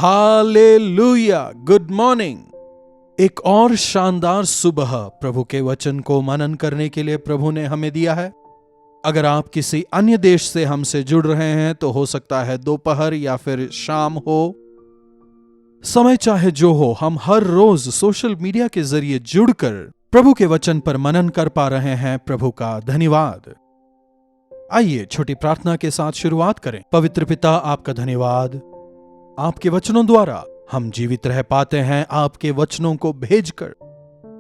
Hallelujah, good morning. एक और शानदार सुबह प्रभु के वचन को मनन करने के लिए प्रभु ने हमें दिया है। अगर आप किसी अन्य देश से हमसे जुड़ रहे हैं तो हो सकता है दोपहर या फिर शाम हो, समय चाहे जो हो, हम हर रोज सोशल मीडिया के जरिए जुड़कर प्रभु के वचन पर मनन कर पा रहे हैं। प्रभु का धन्यवाद। आइए छोटी प्रार्थना के साथ शुरुआत करें। पवित्र पिता, आपका धन्यवाद। आपके वचनों द्वारा हम जीवित रह पाते हैं। आपके वचनों को भेजकर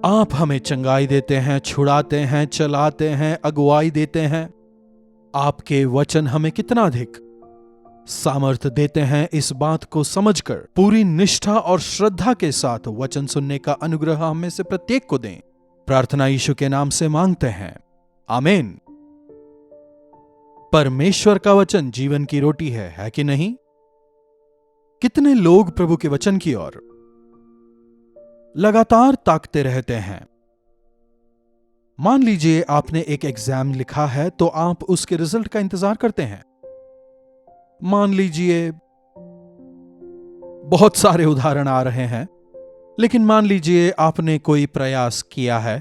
आप हमें चंगाई देते हैं, छुड़ाते हैं, चलाते हैं, अगुवाई देते हैं। आपके वचन हमें कितना अधिक सामर्थ्य देते हैं, इस बात को समझकर पूरी निष्ठा और श्रद्धा के साथ वचन सुनने का अनुग्रह हमें से प्रत्येक को दें। प्रार्थना यीशु के नाम से मांगते हैं, आमीन। परमेश्वर का वचन जीवन की रोटी है कि नहीं? कितने लोग प्रभु के वचन की ओर लगातार ताकते रहते हैं। मान लीजिए आपने एक एग्जाम लिखा है तो आप उसके रिजल्ट का इंतजार करते हैं। मान लीजिए, बहुत सारे उदाहरण आ रहे हैं, लेकिन मान लीजिए आपने कोई प्रयास किया है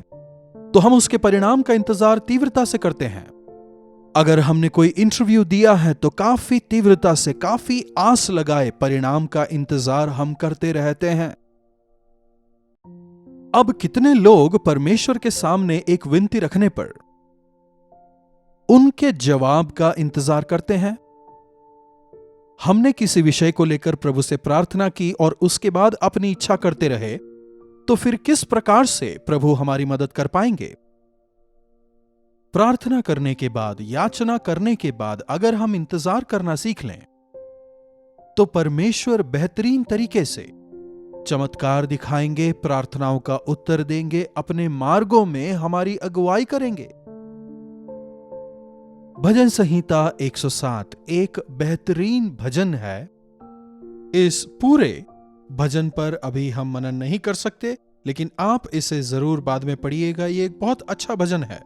तो हम उसके परिणाम का इंतजार तीव्रता से करते हैं। अगर हमने कोई इंटरव्यू दिया है तो काफी तीव्रता से, काफी आस लगाए परिणाम का इंतजार हम करते रहते हैं। अब कितने लोग परमेश्वर के सामने एक विनती रखने पर उनके जवाब का इंतजार करते हैं। हमने किसी विषय को लेकर प्रभु से प्रार्थना की और उसके बाद अपनी इच्छा करते रहे तो फिर किस प्रकार से प्रभु हमारी मदद कर पाएंगे? प्रार्थना करने के बाद, याचना करने के बाद अगर हम इंतजार करना सीख लें तो परमेश्वर बेहतरीन तरीके से चमत्कार दिखाएंगे, प्रार्थनाओं का उत्तर देंगे, अपने मार्गों में हमारी अगुवाई करेंगे। भजन संहिता 107 एक बेहतरीन भजन है। इस पूरे भजन पर अभी हम मनन नहीं कर सकते, लेकिन आप इसे जरूर बाद में पढ़िएगा। ये एक बहुत अच्छा भजन है।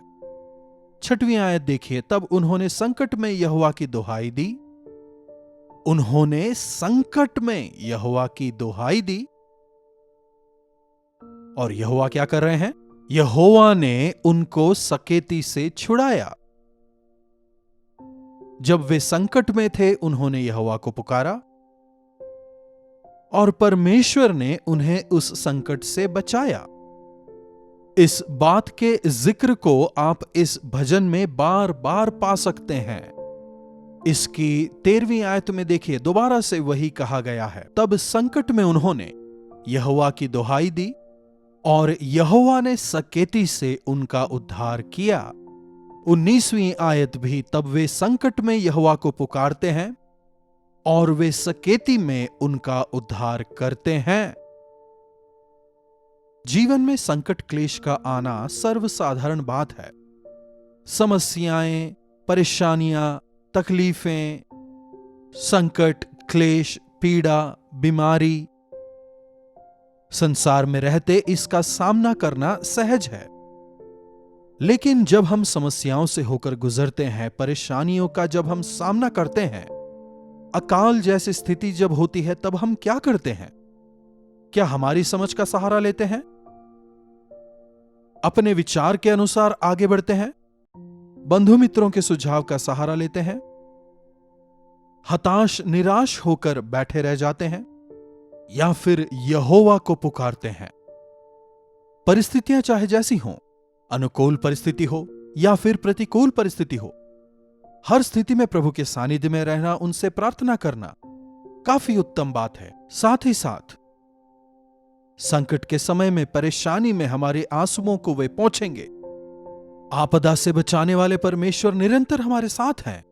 6वीं आयत देखिए। तब उन्होंने संकट में यहोवा की दुहाई दी। उन्होंने संकट में यहोवा की दुहाई दी। और यहोवा क्या कर रहे हैं? यहोवा ने उनको सकेती से छुड़ाया। जब वे संकट में थे उन्होंने यहोवा को पुकारा और परमेश्वर ने उन्हें उस संकट से बचाया। इस बात के जिक्र को आप इस भजन में बार बार पा सकते हैं। इसकी 13वीं आयत में देखिए, दोबारा से वही कहा गया है। तब संकट में उन्होंने यहोवा की दुहाई दी और यहोवा ने सकेती से उनका उद्धार किया। 19वीं आयत भी, तब वे संकट में यहोवा को पुकारते हैं और वे सकेती में उनका उद्धार करते हैं। जीवन में संकट क्लेश का आना सर्वसाधारण बात है। समस्याएं, परेशानियां, तकलीफें, संकट, क्लेश, पीड़ा, बीमारी, संसार में रहते इसका सामना करना सहज है। लेकिन जब हम समस्याओं से होकर गुजरते हैं, परेशानियों का जब हम सामना करते हैं, अकाल जैसी स्थिति जब होती है, तब हम क्या करते हैं? क्या हमारी समझ का सहारा लेते हैं? अपने विचार के अनुसार आगे बढ़ते हैं? बंधु मित्रों के सुझाव का सहारा लेते हैं? हताश, निराश होकर बैठे रह जाते हैं? या फिर यहोवा को पुकारते हैं? परिस्थितियां चाहे जैसी हों, अनुकूल परिस्थिति हो या फिर प्रतिकूल परिस्थिति हो, हर स्थिति में प्रभु के सानिध्य में रहना, उनसे प्रार्थना करना काफी उत्तम बात है। साथ ही साथ संकट के समय में, परेशानी में हमारे आंसुओं को वे पहुंचेंगे। आपदा से बचाने वाले परमेश्वर निरंतर हमारे साथ हैं।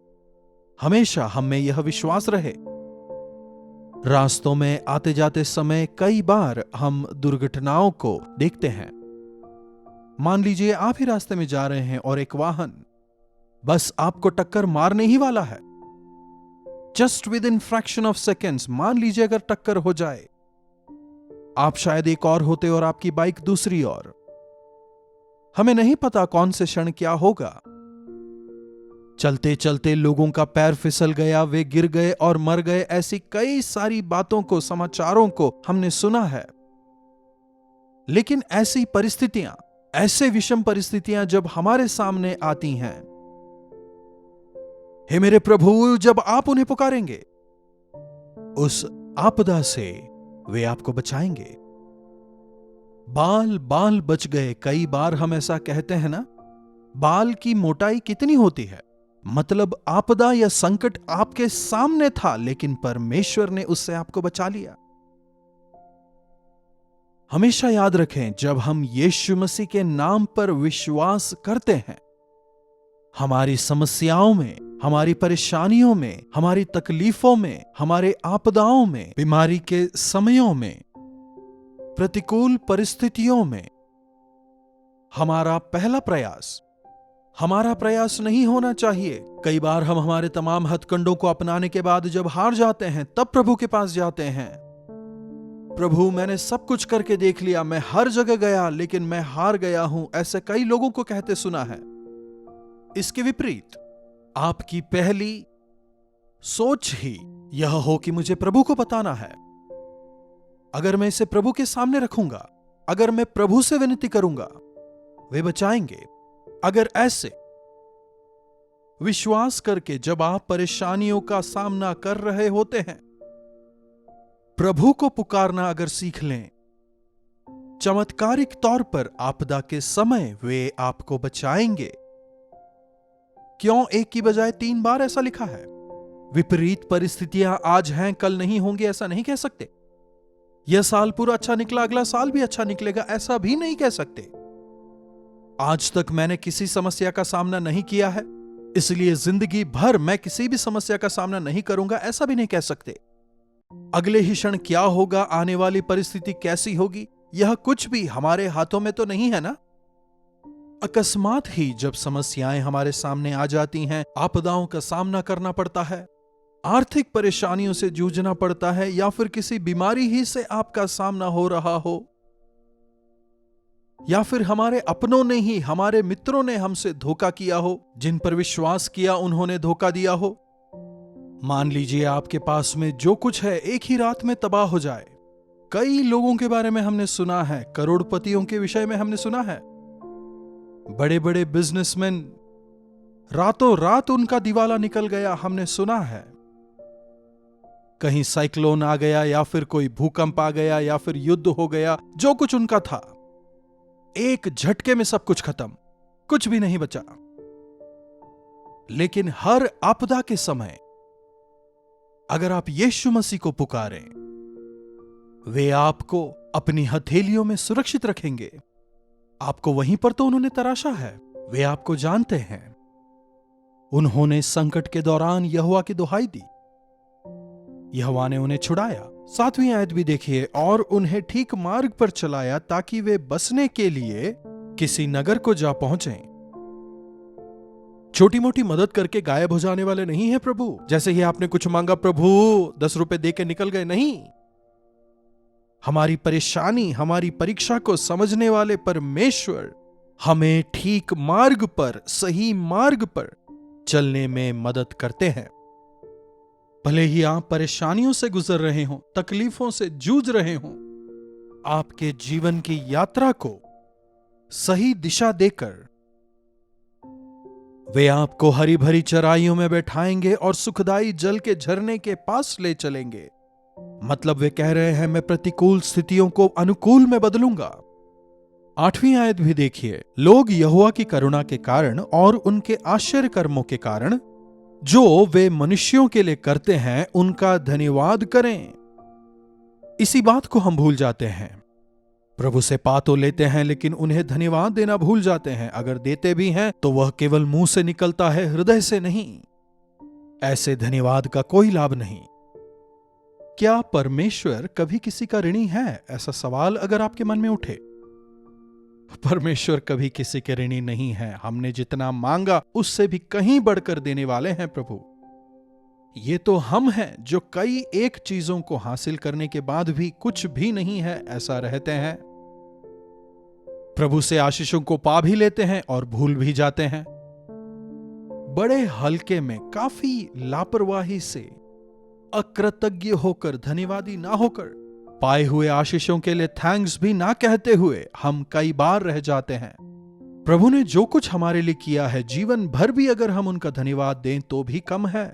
हमेशा हम में यह विश्वास रहे। रास्तों में आते जाते समय कई बार हम दुर्घटनाओं को देखते हैं। मान लीजिए आप ही रास्ते में जा रहे हैं और एक वाहन बस आपको टक्कर मारने ही वाला है। Just with in fraction of seconds, मान लीजिए अगर टक्कर हो जाए, आप शायद एक और होते और आपकी बाइक दूसरी ओर। हमें नहीं पता कौन से क्षण क्या होगा। चलते चलते लोगों का पैर फिसल गया, वे गिर गए और मर गए। ऐसी कई सारी बातों को, समाचारों को हमने सुना है। लेकिन ऐसी परिस्थितियां, ऐसे विषम परिस्थितियां जब हमारे सामने आती हैं, हे मेरे प्रभु, जब आप उन्हें पुकारेंगे, उस आपदा से वे आपको बचाएंगे। बाल बाल बच गए। कई बार हम ऐसा कहते हैं ना, बाल की मोटाई कितनी होती है? मतलब आपदा या संकट आपके सामने था, लेकिन परमेश्वर ने उससे आपको बचा लिया। हमेशा याद रखें, जब हम यीशु मसीह के नाम पर विश्वास करते हैं, हमारी समस्याओं में, हमारी परेशानियों में, हमारी तकलीफों में, हमारे आपदाओं में, बीमारी के समयों में, प्रतिकूल परिस्थितियों में, हमारा प्रयास नहीं होना चाहिए। कई बार हम हमारे तमाम हथकंडों को अपनाने के बाद जब हार जाते हैं, तब प्रभु के पास जाते हैं। प्रभु, मैंने सब कुछ करके देख लिया, मैं हर जगह गया, लेकिन मैं हार गया हूं। ऐसे कई लोगों को कहते सुना है। इसके विपरीत आपकी पहली सोच ही यह हो कि मुझे प्रभु को बताना है। अगर मैं इसे प्रभु के सामने रखूंगा, अगर मैं प्रभु से विनती करूंगा, वे बचाएंगे। अगर ऐसे विश्वास करके जब आप परेशानियों का सामना कर रहे होते हैं, प्रभु को पुकारना अगर सीख लें, चमत्कारिक तौर पर आपदा के समय वे आपको बचाएंगे। क्यों एक की बजाय 3 बार ऐसा लिखा है? विपरीत परिस्थितियां आज हैं, कल नहीं होंगी, ऐसा नहीं कह सकते। यह साल पूरा अच्छा निकला, अगला साल भी अच्छा निकलेगा, ऐसा भी नहीं कह सकते। आज तक मैंने किसी समस्या का सामना नहीं किया है, इसलिए जिंदगी भर मैं किसी भी समस्या का सामना नहीं करूंगा, ऐसा भी नहीं कह सकते। अगले ही क्षण क्या होगा, आने वाली परिस्थिति कैसी होगी, यह कुछ भी हमारे हाथों में तो नहीं है ना। अकस्मात ही जब समस्याएं हमारे सामने आ जाती हैं, आपदाओं का सामना करना पड़ता है, आर्थिक परेशानियों से जूझना पड़ता है, या फिर किसी बीमारी ही से आपका सामना हो रहा हो, या फिर हमारे अपनों ने ही, हमारे मित्रों ने हमसे धोखा किया हो, जिन पर विश्वास किया उन्होंने धोखा दिया हो। मान लीजिए आपके पास में जो कुछ है एक ही रात में तबाह हो जाए। कई लोगों के बारे में हमने सुना है, करोड़पतियों के विषय में हमने सुना है। बड़े बड़े बिजनेसमैन, रातों रात उनका दिवाला निकल गया, हमने सुना है। कहीं साइक्लोन आ गया, या फिर कोई भूकंप आ गया, या फिर युद्ध हो गया, जो कुछ उनका था, एक झटके में सब कुछ खत्म, कुछ भी नहीं बचा। लेकिन हर आपदा के समय अगर आप यीशु मसीह को पुकारें, वे आपको अपनी हथेलियों में सुरक्षित रखेंगे। आपको वहीं पर तो उन्होंने तराशा है, वे आपको जानते हैं। उन्होंने संकट के दौरान यहोवा की दुहाई दी, यहोवा ने उन्हें छुड़ाया। 7वीं आयत भी देखिए, और उन्हें ठीक मार्ग पर चलाया ताकि वे बसने के लिए किसी नगर को जा पहुंचें। छोटी मोटी मदद करके गायब हो जाने वाले नहीं है प्रभु। जैसे ही आपने कुछ मांगा, प्रभु 10 रुपए दे के निकल गए, नहीं। हमारी परेशानी, हमारी परीक्षा को समझने वाले परमेश्वर हमें ठीक मार्ग पर, सही मार्ग पर चलने में मदद करते हैं। भले ही आप परेशानियों से गुजर रहे हों, तकलीफों से जूझ रहे हों, आपके जीवन की यात्रा को सही दिशा देकर वे आपको हरी भरी चराइयों में बैठाएंगे और सुखदाई जल के झरने के पास ले चलेंगे। मतलब वे कह रहे हैं, मैं प्रतिकूल स्थितियों को अनुकूल में बदलूंगा। 8वीं आयत भी देखिए, लोग यहोवा की करुणा के कारण और उनके आश्चर्य कर्मों के कारण जो वे मनुष्यों के लिए करते हैं, उनका धन्यवाद करें। इसी बात को हम भूल जाते हैं। प्रभु से पा तो लेते हैं, लेकिन उन्हें धन्यवाद देना भूल जाते हैं। अगर देते भी हैं तो वह केवल मुंह से निकलता है, हृदय से नहीं। ऐसे धन्यवाद का कोई लाभ नहीं। क्या परमेश्वर कभी किसी का ऋणी है? ऐसा सवाल अगर आपके मन में उठे, परमेश्वर कभी किसी के ऋणी नहीं है। हमने जितना मांगा उससे भी कहीं बढ़कर देने वाले हैं प्रभु। ये तो हम हैं जो कई एक चीजों को हासिल करने के बाद भी कुछ भी नहीं है ऐसा रहते हैं। प्रभु से आशीषों को पा भी लेते हैं और भूल भी जाते हैं। बड़े हल्के में, काफी लापरवाही से, अकृतज्ञ होकर, धन्यवादी ना होकर, पाए हुए आशीषों के लिए थैंक्स भी ना कहते हुए हम कई बार रह जाते हैं। प्रभु ने जो कुछ हमारे लिए किया है, जीवन भर भी अगर हम उनका धन्यवाद दें तो भी कम है।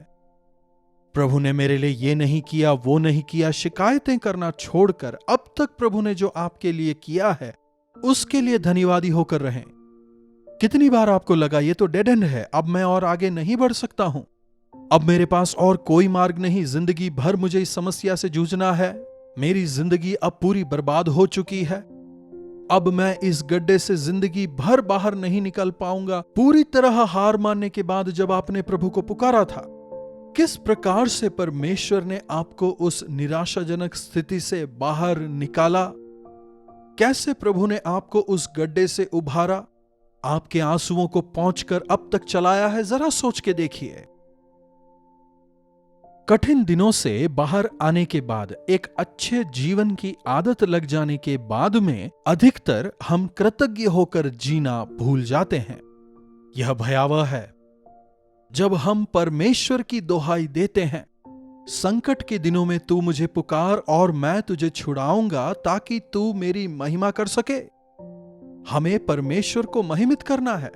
प्रभु ने मेरे लिए ये नहीं किया, वो नहीं किया, शिकायतें करना छोड़कर अब तक प्रभु ने जो आपके लिए किया है उसके लिए धन्यवादी होकर रहें। कितनी बार आपको लगा ये तो डेड एंड है, अब मैं और आगे नहीं बढ़ सकता हूं, अब मेरे पास और कोई मार्ग नहीं, जिंदगी भर मुझे इस समस्या से जूझना है, मेरी जिंदगी अब पूरी बर्बाद हो चुकी है, अब मैं इस गड्ढे से जिंदगी भर बाहर नहीं निकल पाऊंगा। पूरी तरह हार मानने के बाद जब आपने प्रभु को पुकारा था, किस प्रकार से परमेश्वर ने आपको उस निराशाजनक स्थिति से बाहर निकाला, कैसे प्रभु ने आपको उस गड्ढे से उभारा, आपके आंसुओं को पहुंचकर अब तक चलाया है, जरा सोच के देखिए। कठिन दिनों से बाहर आने के बाद, एक अच्छे जीवन की आदत लग जाने के बाद में अधिकतर हम कृतज्ञ होकर जीना भूल जाते हैं। यह भयावह है। जब हम परमेश्वर की दोहाई देते हैं, संकट के दिनों में तू मुझे पुकार और मैं तुझे छुड़ाऊंगा ताकि तू मेरी महिमा कर सके। हमें परमेश्वर को महिमित करना है।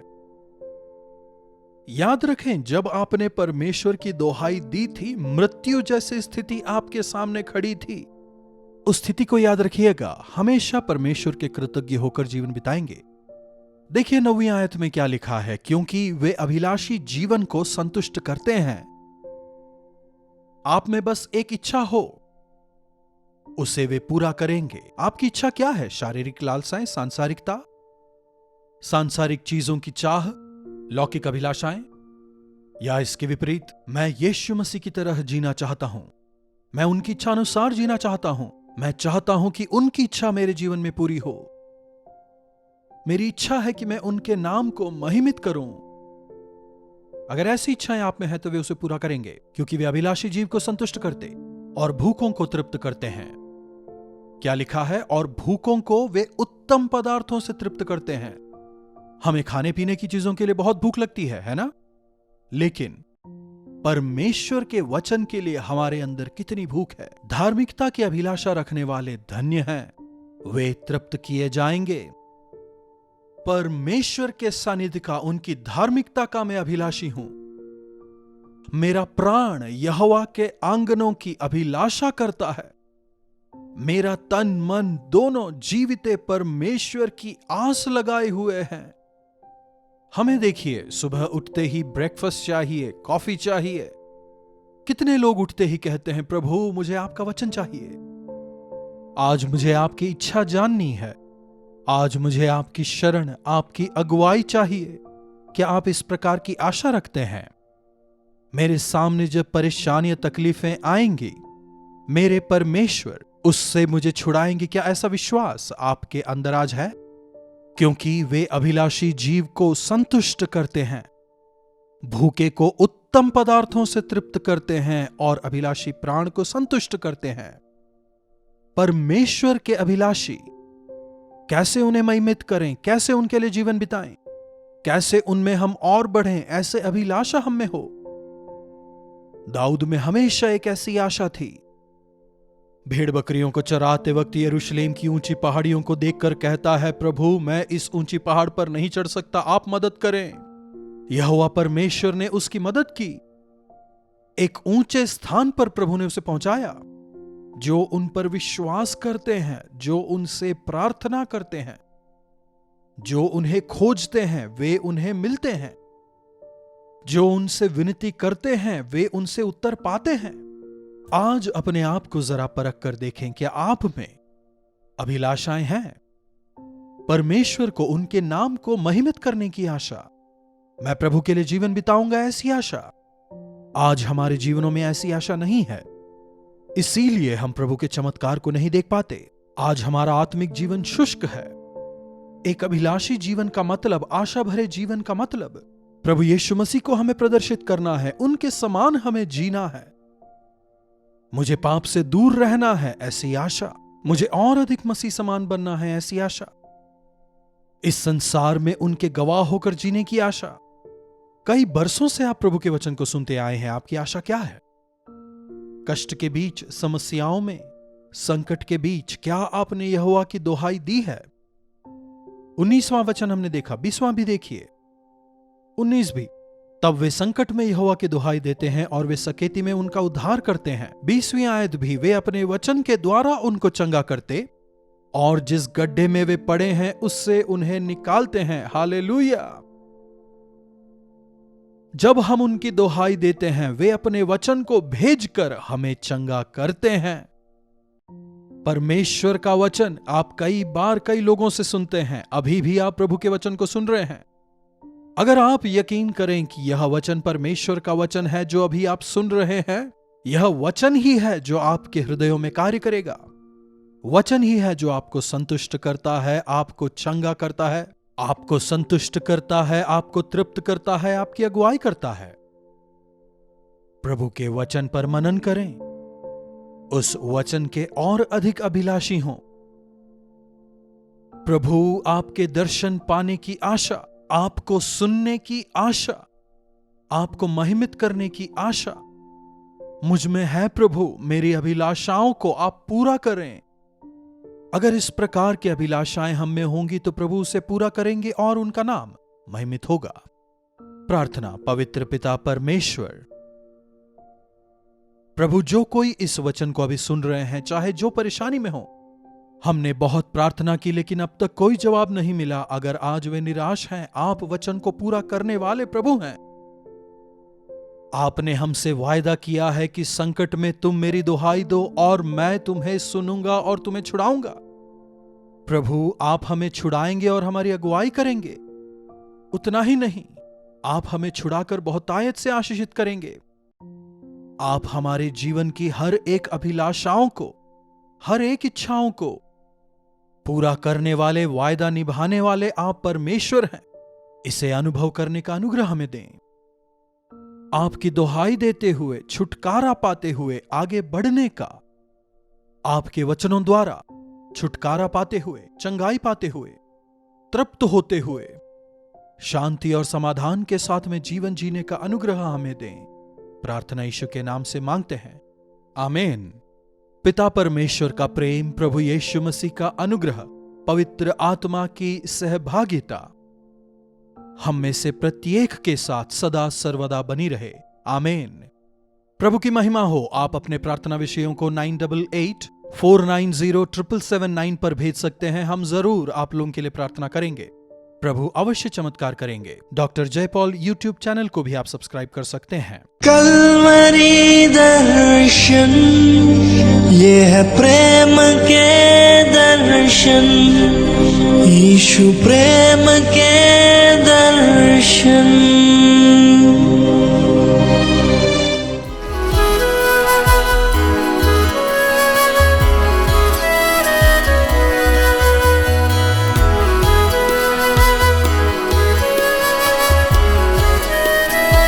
याद रखें, जब आपने परमेश्वर की दोहाई दी थी, मृत्यु जैसी स्थिति आपके सामने खड़ी थी। उस स्थिति को याद रखिएगा। हमेशा परमेश्वर के कृतज्ञ होकर जीवन बिताएंगे। देखिए 9वीं आयत में क्या लिखा है, क्योंकि वे अभिलाषी जीवन को संतुष्ट करते हैं। आप में बस एक इच्छा हो, उसे वे पूरा करेंगे। आपकी इच्छा क्या है? शारीरिक लालसाएं, सांसारिकता, सांसारिक चीजों की चाह, लौकिक अभिलाषाएं, या इसके विपरीत, मैं यीशु मसीह की तरह जीना चाहता हूं, मैं उनकी इच्छा अनुसार जीना चाहता हूं, मैं चाहता हूं कि उनकी इच्छा मेरे जीवन में पूरी हो, मेरी इच्छा है कि मैं उनके नाम को महिमित करूं। अगर ऐसी इच्छाएं आप में है तो वे उसे पूरा करेंगे, क्योंकि वे अभिलाषी जीव को संतुष्ट करते और भूखों को तृप्त करते हैं। क्या लिखा है? और भूखों को वे उत्तम पदार्थों से तृप्त करते हैं। हमें खाने पीने की चीजों के लिए बहुत भूख लगती है ना? लेकिन परमेश्वर के वचन के लिए हमारे अंदर कितनी भूख है। धार्मिकता की अभिलाषा रखने वाले धन्य हैं, वे तृप्त किए जाएंगे। परमेश्वर के सानिध्य का, उनकी धार्मिकता का मैं अभिलाषी हूं। मेरा प्राण यहोवा के आंगनों की अभिलाषा करता है। मेरा तन मन दोनों जीविते परमेश्वर की आस लगाए हुए हैं। हमें देखिए, सुबह उठते ही ब्रेकफास्ट चाहिए, कॉफी चाहिए। कितने लोग उठते ही कहते हैं, प्रभु मुझे आपका वचन चाहिए, आज मुझे आपकी इच्छा जाननी है, आज मुझे आपकी शरण, आपकी अगुवाई चाहिए। क्या आप इस प्रकार की आशा रखते हैं? मेरे सामने जब परेशानियां, तकलीफें आएंगी, मेरे परमेश्वर उससे मुझे छुड़ाएंगे। क्या ऐसा विश्वास आपके अंदर आज है? क्योंकि वे अभिलाषी जीव को संतुष्ट करते हैं, भूखे को उत्तम पदार्थों से तृप्त करते हैं और अभिलाषी प्राण को संतुष्ट करते हैं। परमेश्वर के अभिलाषी, कैसे उन्हें महिमित करें, कैसे उनके लिए जीवन बिताएं, कैसे उनमें हम और बढ़ें, ऐसे अभिलाषा हम में हो। दाऊद में हमेशा एक ऐसी आशा थी। भेड़ बकरियों को चराते वक्त यरूशलेम की ऊंची पहाड़ियों को देखकर कहता है, प्रभु मैं इस ऊंची पहाड़ पर नहीं चढ़ सकता, आप मदद करें। यहोवा परमेश्वर ने उसकी मदद की। एक ऊंचे स्थान पर प्रभु ने उसे पहुंचाया। जो उन पर विश्वास करते हैं, जो उनसे प्रार्थना करते हैं, जो उन्हें खोजते हैं, वे उन्हें मिलते हैं। जो उनसे विनती करते हैं, वे उनसे उत्तर पाते हैं। आज अपने आप को जरा परख कर देखें, क्या आप में अभिलाषाएं हैं? परमेश्वर को, उनके नाम को महिमित करने की आशा, मैं प्रभु के लिए जीवन बिताऊंगा, ऐसी आशा। आज हमारे जीवनों में ऐसी आशा नहीं है, इसीलिए हम प्रभु के चमत्कार को नहीं देख पाते। आज हमारा आत्मिक जीवन शुष्क है। एक अभिलाषी जीवन का मतलब, आशा भरे जीवन का मतलब, प्रभु यीशु मसीह को हमें प्रदर्शित करना है, उनके समान हमें जीना है। मुझे पाप से दूर रहना है, ऐसी आशा। मुझे और अधिक मसीह समान बनना है, ऐसी आशा। इस संसार में उनके गवाह होकर जीने की आशा। कई बरसों से आप प्रभु के वचन को सुनते आए हैं। आपकी आशा क्या है? कष्ट के बीच, समस्याओं में, संकट के बीच क्या आपने यहोवा की दुहाई दी है? 19वां वचन हमने देखा, 20वां भी देखिए, 19 भी। तब वे संकट में यहोवा की दुहाई देते हैं और वे सकेती में उनका उद्धार करते हैं। 20वीं आयत भी, वे अपने वचन के द्वारा उनको चंगा करते और जिस गड्ढे में वे पड़े हैं उससे उन्हें निकालते हैं। हालेलुया। जब हम उनकी दुहाई देते हैं, वे अपने वचन को भेजकर हमें चंगा करते हैं। परमेश्वर का वचन आप कई बार कई लोगों से सुनते हैं, अभी भी आप प्रभु के वचन को सुन रहे हैं। अगर आप यकीन करें कि यह वचन परमेश्वर का वचन है जो अभी आप सुन रहे हैं, यह वचन ही है जो आपके हृदयों में कार्य करेगा। वचन ही है जो आपको संतुष्ट करता है, आपको चंगा करता है, आपको संतुष्ट करता है, आपको तृप्त करता है, आपकी अगुवाई करता है। प्रभु के वचन पर मनन करें, उस वचन के और अधिक अभिलाषी हों। प्रभु आपके दर्शन पाने की आशा, आपको सुनने की आशा, आपको महिमित करने की आशा मुझ में है। प्रभु, मेरी अभिलाषाओं को आप पूरा करें। अगर इस प्रकार की अभिलाषाएं हम में होंगी तो प्रभु उसे पूरा करेंगे और उनका नाम महिमित होगा। प्रार्थना। पवित्र पिता परमेश्वर, प्रभु, जो कोई इस वचन को अभी सुन रहे हैं, चाहे जो परेशानी में हो, हमने बहुत प्रार्थना की लेकिन अब तक कोई जवाब नहीं मिला। अगर आज वे निराश हैं, आप वचन को पूरा करने वाले प्रभु हैं। आपने हमसे वायदा किया है कि संकट में तुम मेरी दुहाई दो और मैं तुम्हें सुनूंगा और तुम्हें छुड़ाऊंगा। प्रभु, आप हमें छुड़ाएंगे और हमारी अगुवाई करेंगे। उतना ही नहीं, आप हमें छुड़ाकर बहुतायत से आशीषित करेंगे। आप हमारे जीवन की हर एक अभिलाषाओं को, हर एक इच्छाओं को पूरा करने वाले, वायदा निभाने वाले आप परमेश्वर हैं। इसे अनुभव करने का अनुग्रह हमें दें। आपकी दुहाई देते हुए, छुटकारा पाते हुए आगे बढ़ने का, आपके वचनों द्वारा छुटकारा पाते हुए, चंगाई पाते हुए, तृप्त होते हुए, शांति और समाधान के साथ में जीवन जीने का अनुग्रह हमें दें। प्रार्थना यीशु के नाम से मांगते हैं, आमीन। पिता परमेश्वर का प्रेम, प्रभु यीशु मसीह का अनुग्रह, पवित्र आत्मा की सहभागिता हम में से प्रत्येक के साथ सदा सर्वदा बनी रहे। आमीन। प्रभु की महिमा हो। आप अपने प्रार्थना विषयों को 9884907779 पर भेज सकते हैं। हम जरूर आप लोगों के लिए प्रार्थना करेंगे। प्रभु अवश्य चमत्कार करेंगे। डॉक्टर जयपॉल यूट्यूब चैनल को भी आप सब्सक्राइब कर सकते हैं। कल्वरी दर्शन, ये है प्रेम के दर्शन, यीशु प्रेम के दर्शन।